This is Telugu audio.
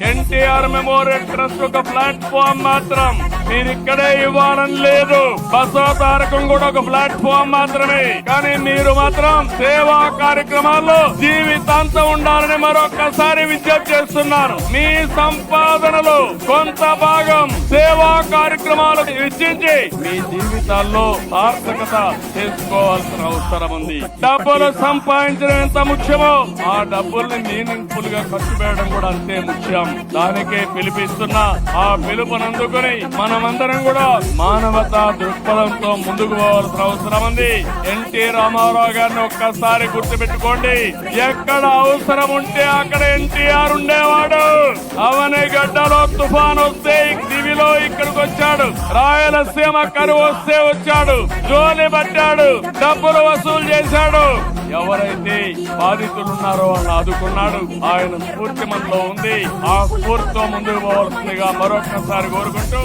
ఎన్టీఆర్ మెమోరియల్ ట్రస్ట్ ఒక ప్లాట్ఫామ్ మాత్రం. మీరు ఇక్కడే ఇవ్వాలని లేదు. బసవ తారకం కూడా ఒక ప్లాట్ఫామ్ మాత్రమే. కానీ మీరు మాత్రం సేవా కార్యక్రమాల్లో జీవితాంతం ఉండాలని మరొకసారి విజ్ఞప్తి చేస్తున్నారు. మీ సంపాదనలో కొంత భాగం సేవా కార్యక్రమాలకు వెచ్చించి మీ జీవితాల్లో సార్థకత చేసుకోవాల్సిన అవసరం ఉంది. డబ్బులు సంపాదించడం ఎంత ముఖ్యమో ఆ డబ్బుల్ని మీనింగ్ఫుల్ గా ఖర్చు పెట్టడం కూడా అంతే ముఖ్యం. దానికే పిలిపిస్తున్నా. ఆ పిలుపునందుకుని మనమందరం కూడా మానవతా దృక్పథంతో ముందుకు పోవాల్సిన అవసరం ఉంది. ఎన్టీ రామారావు గారిని ఒక్కసారి గుర్తుపెట్టుకోండి. ఎక్కడ అవసరం ఉంటే అక్కడ ఎన్టీఆర్ ఉండేవాడు. అవని గడ్డలో తుఫాన్ వస్తే దివిలో ఇక్కడికి వచ్చాడు. రాయలసీమ కరువు వస్తే వచ్చాడు. జోలి పట్టాడు. డబ్బులు వసూలు చేశాడు. ఎవరైతే బాధితులున్నారో వాళ్ళని ఆదుకున్నాడు. ఆయన స్ఫూర్తి మనలో ఉంది. ఆ స్ఫూర్తితో ముందుకు పోవాల్సిందిగా మరొకసారి కోరుకుంటూ